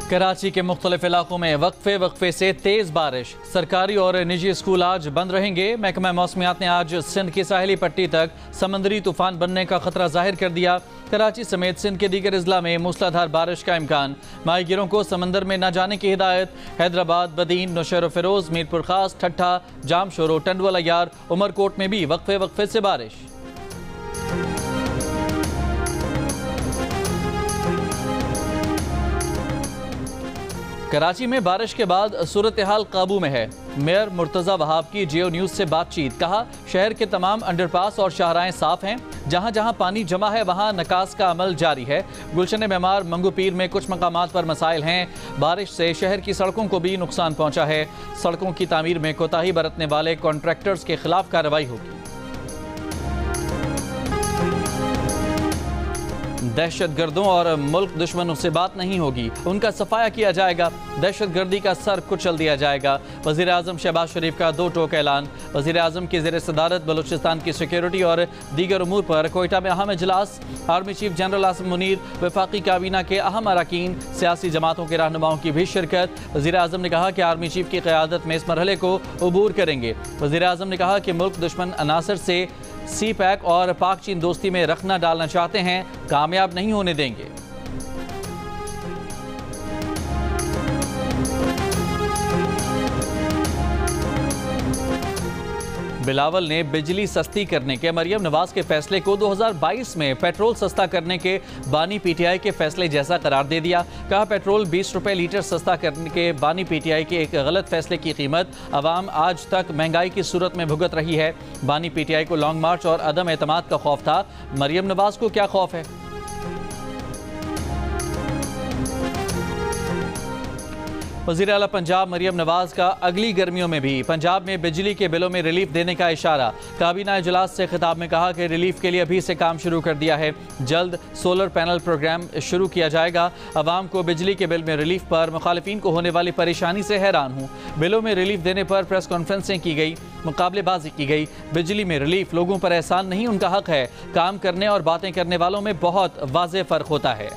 कराची के मुख्तलिफ इलाकों में वक्फे से तेज बारिश। सरकारी और निजी स्कूल आज बंद रहेंगे। महकमा मौसमियात ने आज सिंध की साहिली पट्टी तक समंदरी तूफान बनने का खतरा जाहिर कर दिया। कराची समेत सिंध के दीगर अजला में मूसलाधार बारिश का इम्कान। माहीगिरों को समंदर में न जाने की हिदायत। हैदराबाद, बदीन, नौशहर फिरोज, मीरपुर खास, ठट्ठा, जामशोरो, टंडवाला यार, उमरकोट में भी वक्फे से बारिश। कराची में बारिश के बाद सूरत हाल काबू में है। मेयर मुर्तजा वहाब की जियो न्यूज से बातचीत। कहा, शहर के तमाम अंडरपास और शाहराएं साफ हैं। जहां जहां पानी जमा है वहां निकास का अमल जारी है। गुलशन मेमार, मंगू पीर में कुछ मकामात पर मसाइल हैं। बारिश से शहर की सड़कों को भी नुकसान पहुंचा है। सड़कों की तामीर में कोताही बरतने वाले कॉन्ट्रैक्टर्स के खिलाफ कार्रवाई होगी। दहशतगर्दों और मुल्क दुश्मनों से बात नहीं होगी, उनका सफाया किया जाएगा। दहशतगर्दी का सर कुचल दिया जाएगा। वज़ीर आज़म शहबाज शरीफ का दो टोक ऐलान। वज़ीर आज़म की ज़ेर सदारत बलूचिस्तान की सिक्योरिटी और दीगर उमूर पर कोयटा में अहम इजलास। Army chief general Asim Munir, वफाकी काबीना के अहम अरकान, सियासी जमातों के रहनुमाओं की भी शिरकत। वज़ीर आज़म ने कहा कि आर्मी चीफ की क़यादत में इस मरहले को अबूर करेंगे। वज़ीर आज़म ने कहा कि मुल्क दुश्मन अनासर से सी पैक और पाक चीन दोस्ती में रखना डालना चाहते हैं, कामयाब नहीं होने देंगे। बिलावल ने बिजली सस्ती करने के मरियम नवाज के फैसले को 2022 में पेट्रोल सस्ता करने के बानी पीटीआई के फैसले जैसा करार दे दिया। कहा, पेट्रोल 20 रुपए लीटर सस्ता करने के बानी पीटीआई के एक गलत फैसले की कीमत अवाम आज तक महंगाई की सूरत में भुगत रही है। बानी पीटीआई को लॉन्ग मार्च और अदम एतमाद का खौफ था, मरियम नवाज को क्या खौफ है? वज़ीर आला पंजाब मरियम नवाज का अगली गर्मियों में भी पंजाब में बिजली के बिलों में रिलीफ देने का इशारा। काबीना इजलास से खिताब में कहा कि रिलीफ के लिए अभी से काम शुरू कर दिया है। जल्द सोलर पैनल प्रोग्राम शुरू किया जाएगा। अवाम को बिजली के बिल में रिलीफ पर मुखालिफिन को होने वाली परेशानी से हैरान हूँ। बिलों में रिलीफ देने पर प्रेस कॉन्फ्रेंसें की गई, मुकाबलेबाजी की गई। बिजली में रिलीफ लोगों पर एहसान नहीं, उनका हक है। काम करने और बातें करने वालों में बहुत वाज़ेह फ़र्क होता है।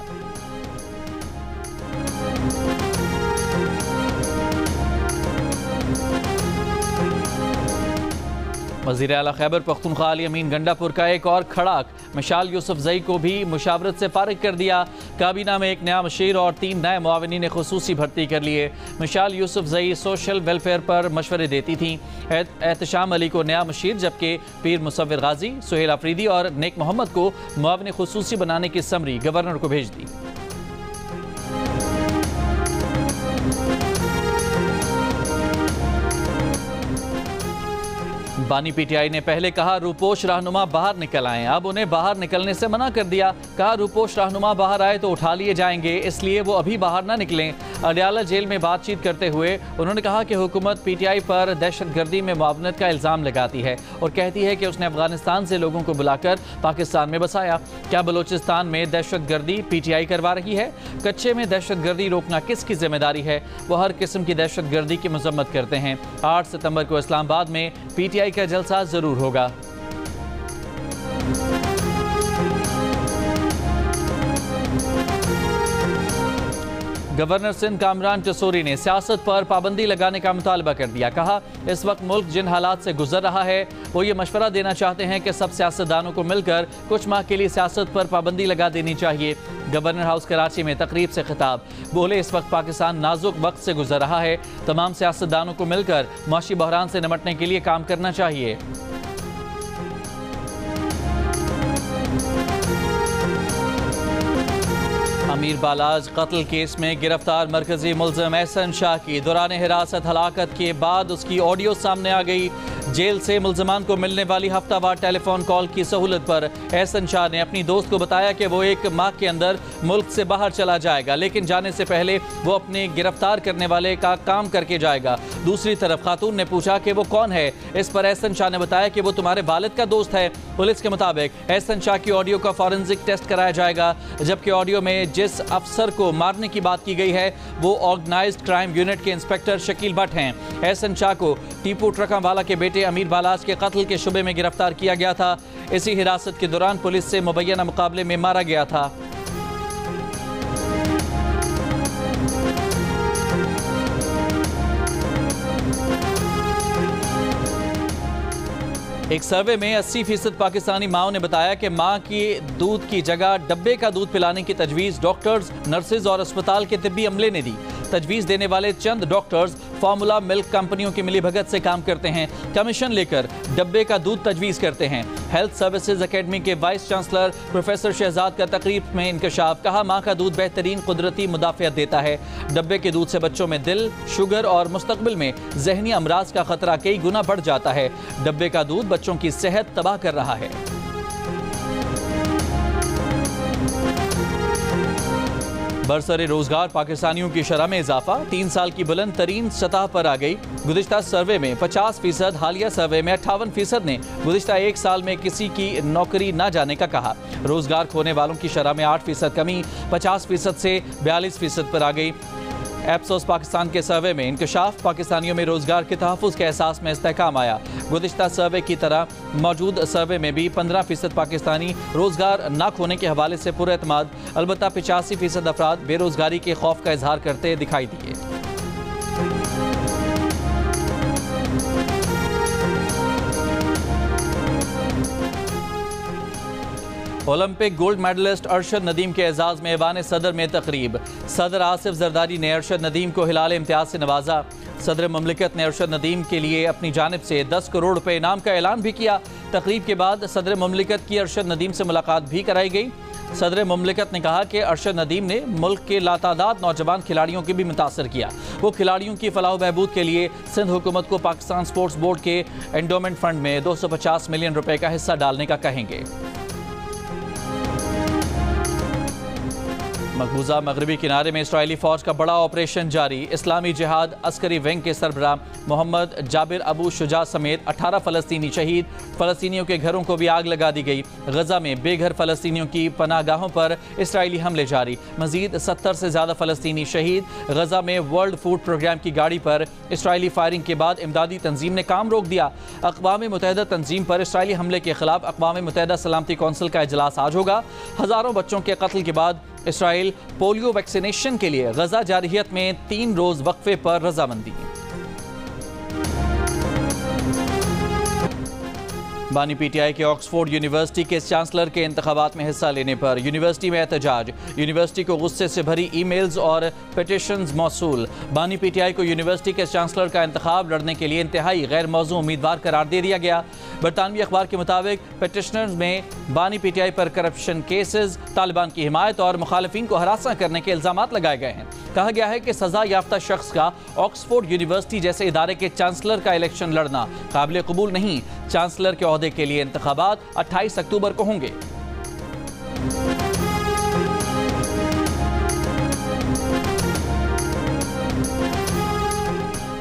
वज़ीर आला खैबर पख्तूनख्वा अली अमीन गंडापुर का एक और खड़ाक। मिशाल यूसुफजई को भी मुशावरत से फारिग कर दिया। काबीना में एक नया मशीर और 3 नए मुआविनीन ने खुसूसी भर्ती कर लिए। मिशाल यूसुफजई सोशल वेलफेयर पर मशवरे देती थीं। एहतशाम अली को नया मशीर, जबकि पीर मुसव्विर गाजी, सुहेल आफरीदी और नेक मोहम्मद को मुआविन खुसूसी बनाने की समरी गवर्नर को भेज दी। बानी पीटीआई ने पहले कहा रूपोश रहनुमा बाहर निकल आए, अब उन्हें बाहर निकलने से मना कर दिया। कहा, रूपोश रहनुमा बाहर आए तो उठा लिए जाएंगे, इसलिए वो अभी बाहर ना निकलें। अडयाला जेल में बातचीत करते हुए उन्होंने कहा कि हुकूमत पीटीआई पर दहशतगर्दी में मुआवनत का इल्ज़ाम लगाती है और कहती है कि उसने अफगानिस्तान से लोगों को बुलाकर पाकिस्तान में बसाया। क्या बलोचिस्तान में दहशतगर्दी पीटीआई करवा रही है? कच्चे में दहशतगर्दी रोकना किसकी जिम्मेदारी है? वो हर किस्म की दहशतगर्दी की मजम्मत करते हैं। 8 सितंबर को इस्लामाबाद में पीटीआई का जलसा जरूर होगा। गवर्नर सिंध कामरान टसोरी ने सियासत पर पाबंदी लगाने का मुतालबा कर दिया। कहा, इस वक्त मुल्क जिन हालात से गुजर रहा है वो ये मशवरा देना चाहते हैं कि सब सियासतदानों को मिलकर कुछ माह के लिए सियासत पर पाबंदी लगा देनी चाहिए। गवर्नर हाउस कराची में तकरीब से खिताब। बोले, इस वक्त पाकिस्तान नाजुक वक्त से गुजर रहा है। तमाम सियासतदानों को मिलकर माशी बहरान से निपटने के लिए काम करना चाहिए। अमीर बालाज कत्ल केस में गिरफ्तार मरकजी मुलजिम एहसन शाह की दौरान हिरासत हलाकत के बाद उसकी ऑडियो सामने आ गई। जेल से मुलजमान को मिलने वाली हफ्तावार टेलीफोन कॉल की सहूलत पर एहसन शाह ने अपनी दोस्त को बताया कि वो 1 माह के अंदर मुल्क से बाहर चला जाएगा, लेकिन जाने से पहले वो अपने गिरफ्तार करने वाले का काम करके जाएगा। दूसरी तरफ खातून ने पूछा कि वो कौन है। इस पर एहसन शाह ने बताया कि वो तुम्हारे वालिद का दोस्त है। पुलिस के मुताबिक एहसन शाह की ऑडियो का फॉरेंसिक टेस्ट कराया जाएगा, जबकि ऑडियो में जिस अफसर को मारने की बात की गई है वो ऑर्गेनाइज्ड क्राइम यूनिट के इंस्पेक्टर शकील भट्ट हैं। एहसन शाह को टीपू ट्रकावाला के बेटे अमीर बालाज के कत्ल के शुबे में गिरफ्तार किया गया था। इसी हिरासत के दौरान पुलिस से मुबैना मुकाबले में मारा गया था। एक सर्वे में 80% पाकिस्तानी माओं ने बताया कि मां की दूध की जगह डब्बे का दूध पिलाने की तजवीज़ डॉक्टर्स, नर्सेज और अस्पताल के तिब्बी अमले ने दी। तजवीज़ देने वाले चंद डॉक्टर्स फार्मूला मिल्क कंपनियों की मिलीभगत से काम करते हैं, कमीशन लेकर डब्बे का दूध तजवीज़ करते हैं। हेल्थ सर्विसेज एकेडमी के वाइस चांसलर प्रोफेसर शहजाद का तकरीब में इंकशाफ, कहा मां का दूध बेहतरीन कुदरती मुदाफ़ियत देता है। डब्बे के दूध से बच्चों में दिल, शुगर और मुस्तकबिल में जहनी अमराज का खतरा कई गुना बढ़ जाता है। डब्बे का दूध बच्चों की सेहत तबाह कर रहा है। बरसरे रोजगार पाकिस्तानियों की शरह में इजाफा 3 साल की बुलंद तरीन सतह पर आ गई। गुज़िश्ता सर्वे में 50%, हालिया सर्वे में 58% ने गुज़िश्ता 1 साल में किसी की नौकरी न जाने का कहा। रोजगार खोने वालों की शरह में 8% कमी 50% से 42% पर आ गई। एप्सोस पाकिस्तान के सर्वे में इंकशाफ, पाकिस्तानियों में रोजगार के तहफ़्फ़ुज़ के एहसास में इस्तेहकाम आया। गुज़िश्ता सर्वे की तरह मौजूद सर्वे में भी 15% पाकिस्तानी रोजगार न खोने के हवाले से पुरएतमाद, अलबत्ता 85% अफराद बेरोजगारी के खौफ का इजहार करते दिखाई दिए। Olympic gold medalist Arshad Nadeem के एजाज में ऐवान सदर में तकरीब। सदर आसिफ जरदारी ने अरशद नदीम को हिलाल इम्तियाज से नवाजा। सदर ममलिकत ने अरशद नदीम के लिए अपनी जानिब से 10 करोड़ रुपए इनाम का ऐलान भी किया। तकरीब के बाद सदर ममलिकत की अरशद नदीम से मुलाकात भी कराई गई। सदर ममलिकत ने कहा कि अरशद नदीम ने मुल्क के लातादाद नौजवान खिलाड़ियों की भी मुतासर किया। वो खिलाड़ियों की फलाह बहबूद के लिए सिंध हुकूमत को पाकिस्तान स्पोर्ट्स बोर्ड के एंडोमेंट फंड में 250 मिलियन रुपए का हिस्सा डालने का कहेंगे। मकबूजा मगरबी किनारे में इसराइली फौज का बड़ा ऑपरेशन जारी। इस्लामी जिहाद अस्करी विंग के सरबराह मोहम्मद जाबिर अबू शुजा समेत 18 फ़लस्तीनी शहीद। फ़लस्तीनियों के घरों को भी आग लगा दी गई। गजा में बेघर फ़लस्तीनियों की पनाहगाहों पर इसराइली हमले जारी। मजीद 70 से ज़्यादा फ़लस्तीनी शहीद। गजा में वर्ल्ड फूड प्रोग्राम की गाड़ी पर इसराइली फायरिंग के बाद इमदादी तंजीम ने काम रोक दिया। अक़वाम मुत्तहिदा तंजीम पर इसराइली हमले के खिलाफ अक़वाम मुत्तहिदा सलामती कौंसिल का इजलास आज होगा। हज़ारों बच्चों के कत्ल के बाद इसराइल पोलियो वैक्सीनेशन के लिए गजा जारहियत में 3 रोज वक्फे पर रजामंदी। बानी पीटीआई के ऑक्सफोर्ड यूनिवर्सिटी के चांसलर के इंतखाबात में हिस्सा लेने पर यूनिवर्सिटी में एहतजाज। यूनिवर्सिटी को गुस्से से भरी ईमेल्स और पिटिशंस मौसूल। बानी पीटीआई को यूनिवर्सिटी के चांसलर का इंतखाब लड़ने के लिए इंतहाई गैर मौजू उम्मीदवार करार दे दिया गया। बरतानवी अखबार के मुताबिक पिटिशनर्स में बानी पीटीआई पर करप्शन केसेस, तालिबान की हिमायत और मुखालिफिन को हरासा करने के इल्जामात लगाए गए हैं। कहा गया है कि सजा याफ्ता शख्स का ऑक्सफोर्ड यूनिवर्सिटी जैसे इदारे के चांसलर का इलेक्शन लड़ना काबिल कबूल नहीं। चांसलर के ओहदे के लिए इंतखाबात 28 अक्टूबर को होंगे।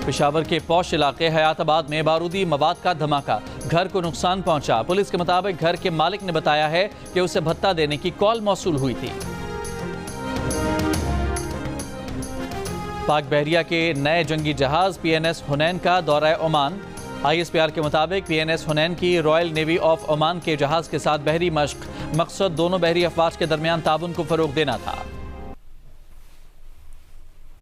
पेशावर के पौश इलाके हयाताबाद में बारूदी मवाद का धमाका, घर को नुकसान पहुंचा। पुलिस के मुताबिक घर के मालिक ने बताया है कि उसे भत्ता देने की कॉल मौसूल हुई थी। पाक बहरिया के नए जंगी जहाज PNS हुनैन का दौरा ओमान। ISPR के मुताबिक PNS हुनैन की रॉयल नेवी ऑफ ओमान के जहाज के साथ बहरी मशक, मकसद दोनों बहरी अफवाज के दरमियान ताउन को फरोग देना था।